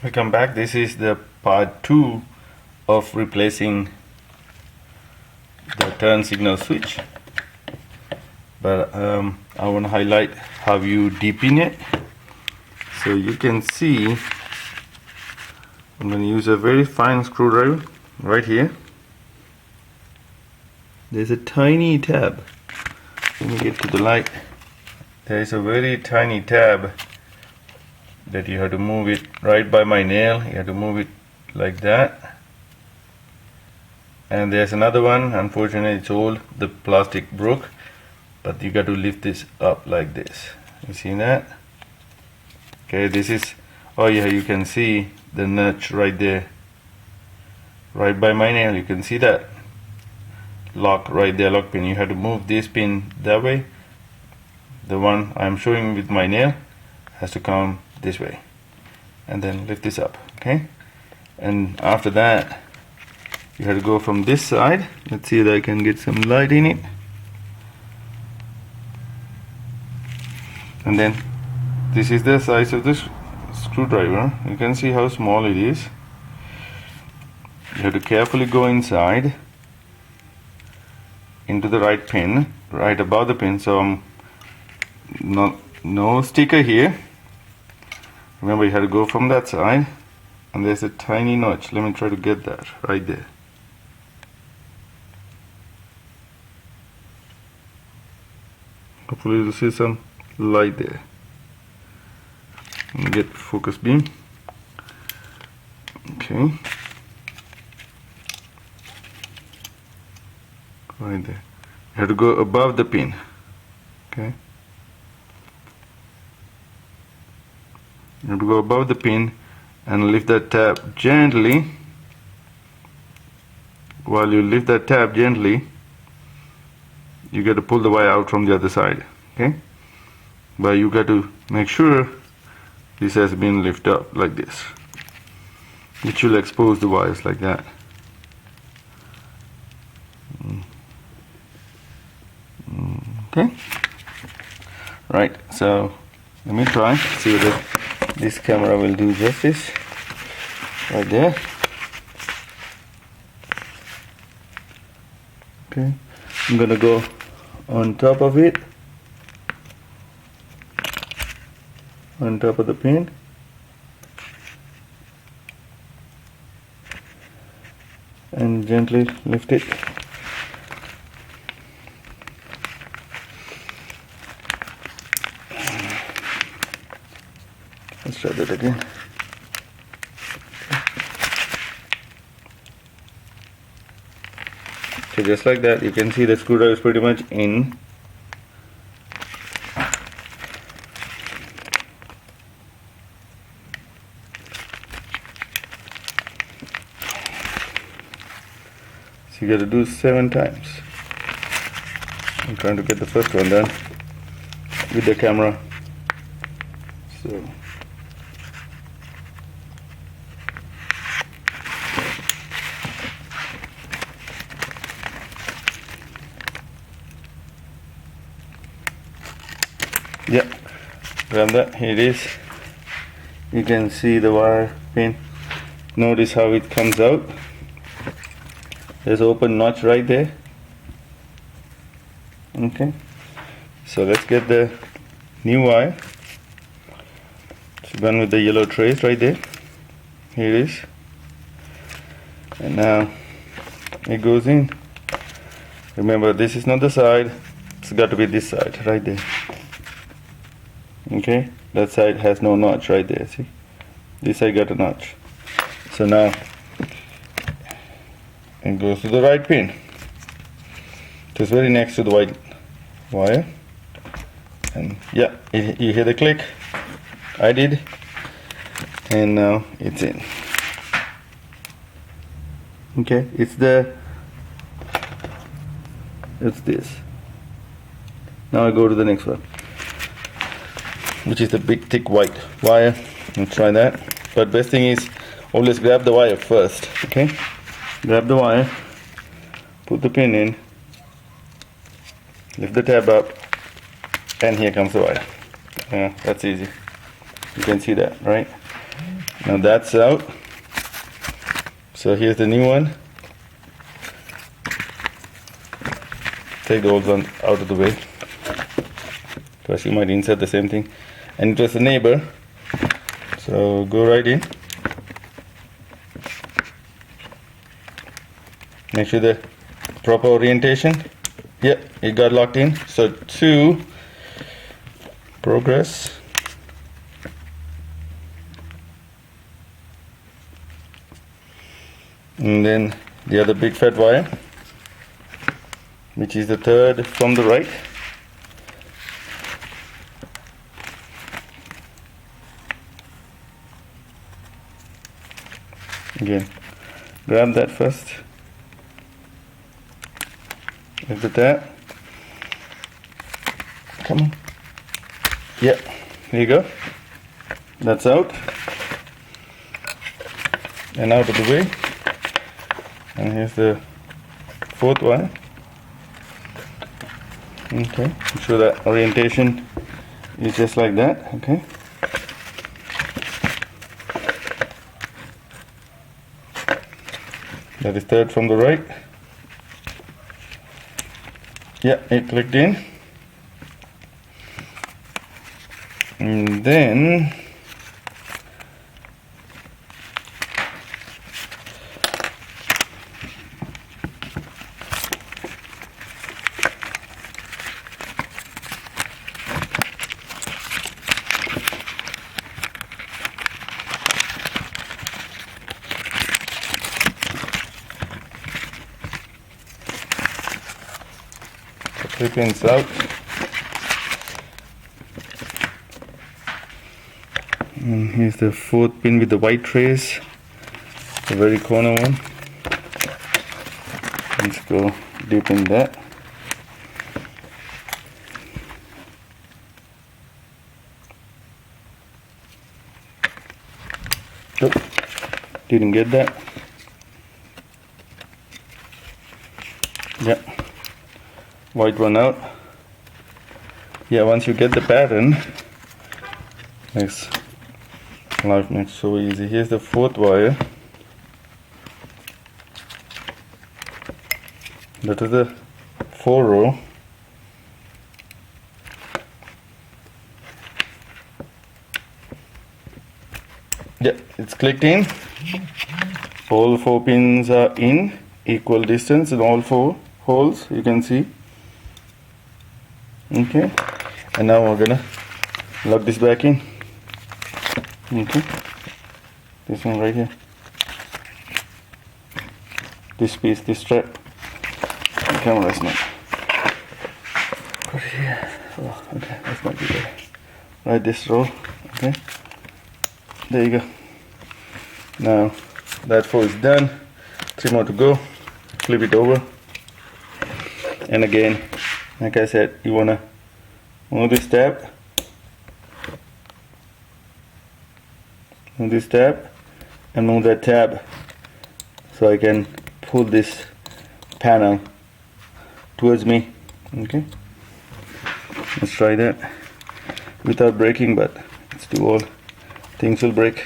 Welcome back. This is the part 2 of replacing the turn signal switch, but I want to highlight how you deepen it. So you can see I'm going to use a very fine screwdriver right here. There's a tiny tab. Let me get to the light. There is a very tiny tab that you have to move it right by my nail. You have to move it like that. And there's another one. Unfortunately, it's old. The plastic broke, but you got to lift this up like this. You see that? Okay, this is, oh yeah, you can see the notch right there, right by my nail. You can see that lock right there, lock pin. You have to move this pin that way. The one I'm showing with my nail has to come this way, and then lift this up. Okay, and after that you have to go from this side. Let's see if I can get some light in it. And then this is the size of this screwdriver. You can see how small it is. You have to carefully go inside into the right pin, right above the pin. So no sticker here. Remember, you have to go from that side, and there's a tiny notch. Let me try to get that right there. Hopefully you'll see some light there. And get focus beam. Okay. Right there. You have to go above the pin. Okay. You have to go above the pin and lift that tab gently. While you lift that tab gently, you got to pull the wire out from the other side. Okay, but you got to make sure this has been lifted up like this, which will expose the wires like that. Okay, right, so let me try, see whether this camera will do justice. Right there. Okay, I'm gonna go on top of it, on top of the pin, and gently lift it. Let's try that again. So just like that, you can see the screwdriver is pretty much in. So you got to do 7 times. I'm trying to get the first one done with the camera. So yeah, grab that. Here it is. You can see the wire pin. Notice how it comes out. There's an open notch right there. Okay, so let's get the new wire. It's done with the yellow trace right there. Here it is. And now it goes in. Remember, this is not the side. It's got to be this side right there. Okay, that side has no notch right there. See, this side got a notch. So now it goes to the right pin. So it's very next to the white wire. And yeah, you hear the click. I did. And now it's in. Okay, it's this. Now I go to the next one, which is the big thick white wire. Let's try that. But best thing is always grab the wire first. Okay, grab the wire, put the pin in, lift the tab up, and here comes the wire. Yeah, that's easy. You can see that, right? Now that's out. So here's the new one. Take the old one out of the way, because you might insert the same thing. And it was a neighbor, so go right in. Make sure the proper orientation. Yep, it got locked in. So 2, progress. And then the other big fat wire, which is the 3rd from the right. Again, grab that first. Look at that. Come on. Yep, here you go. That's out. And out of the way. And here's the 4th wire. Okay, make sure that orientation is just like that. Okay. That is 3rd from the right. Yeah, it clicked in. And then the 3 pins out. And here's the 4th pin with the white trace, the very corner one. Let's go deep in that. Oh, didn't get that. Yeah, white one out. Yeah, once you get the pattern, life makes so easy. Here's the 4th wire. That is the 4 row. Yeah, it's clicked in. All 4 pins are in equal distance in all 4 holes, you can see. Okay, and now we're gonna lock this back in. Okay, this one right here, this piece, this strap. The camera is not put it here. Oh, okay, that's not good. Right, this row. Okay, there you go. Now that 4 is done. 3 more to go. Flip it over, and again, like I said, you wanna move this tab. Move this tab and move that tab so I can pull this panel towards me. Okay, let's try that without breaking, but it's too old. Things will break.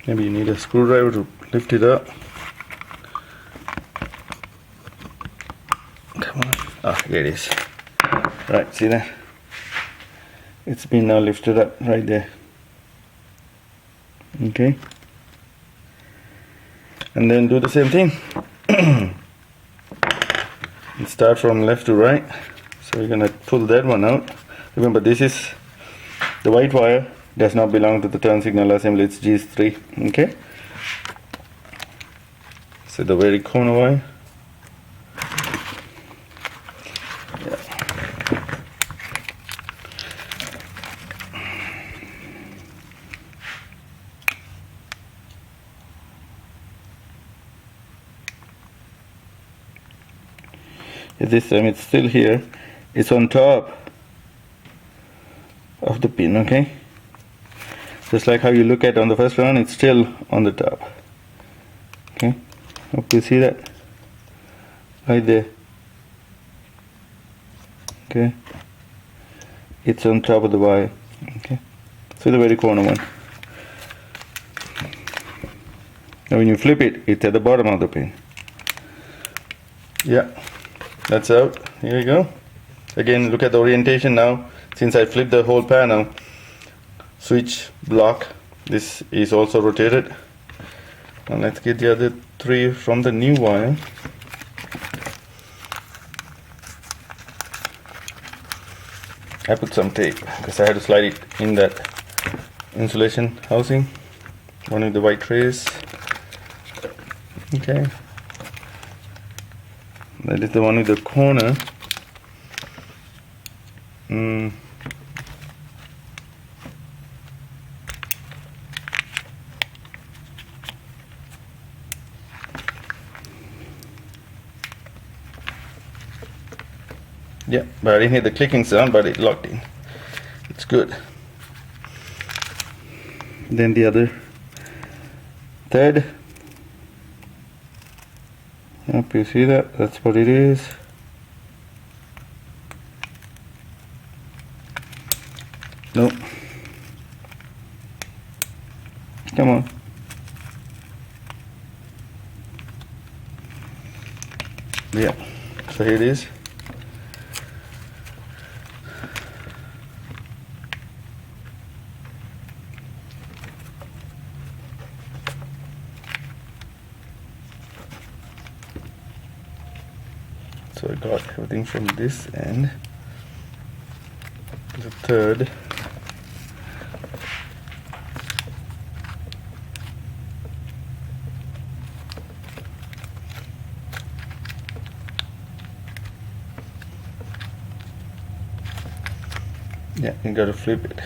Maybe you need a screwdriver to lift it up. Come on. Ah, here it is. Right, see that? It's been now lifted up right there. Okay. And then do the same thing. And start from left to right. So we're gonna pull that one out. Remember, this is the white wire. Does not belong to the turn signal assembly, it's G3. Okay, So the very corner wire. This time it's still here. It's on top of the pin, okay? Just like how you look at on the first one, it's still on the top. Okay, hope you see that right there. Okay, it's on top of the wire. Okay, so the very corner one. Now when you flip it, it's at the bottom of the pin. Yeah, that's out. Here you go. Again, look at the orientation now. Since I flipped the whole panel, switch block, this is also rotated. Now let's get the other three from the new wire. I put some tape because I had to slide it in that insulation housing, one of the white trays. Okay, that is the one with the corner. Yeah, but I didn't hear the clicking sound, but it locked in. It's good. Then the other third. Yep, you see that? That's what it is. No. Come on. Yeah, so here it is. So I got everything from this end. The third. Yeah, you gotta flip it.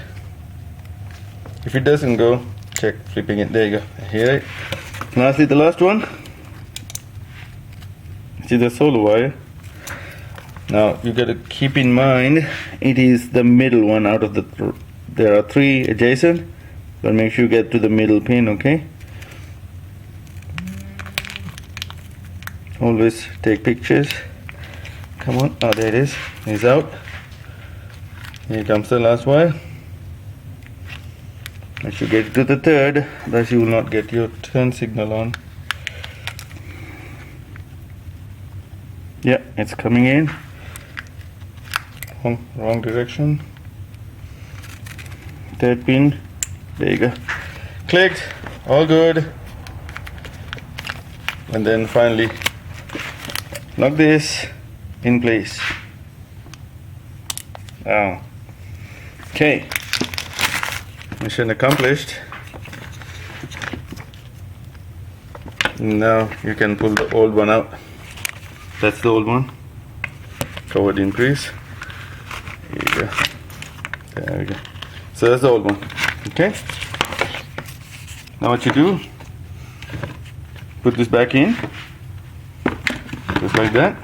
If it doesn't go, check flipping it. There you go. Here. Lastly, the last one. See the solo wire. Now you got to keep in mind it is the middle one out of the there are three adjacent, but make sure you get to the middle pin. Okay, always take pictures. Come on. Oh, there it is. It's out. Here comes the last wire. Once you get to the third, thus you will not get your turn signal on. Yeah, it's coming in. Wrong direction. Third pin. There you go. Clicked. All good. And then finally lock this in place. Oh. Okay. Mission accomplished. Now you can pull the old one out. That's the old one. Covered in grease. Here you go. There we go. So that's the old one. Okay. Now what you do? Put this back in. Just like that.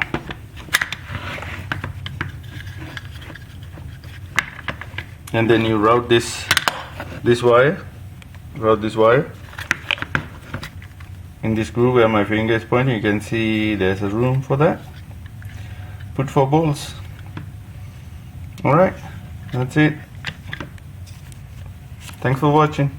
And then you route this wire. Route this wire. In this groove where my finger is pointing, you can see there's a room for that. Put 4 bolts. Alright, that's it. Thanks for watching.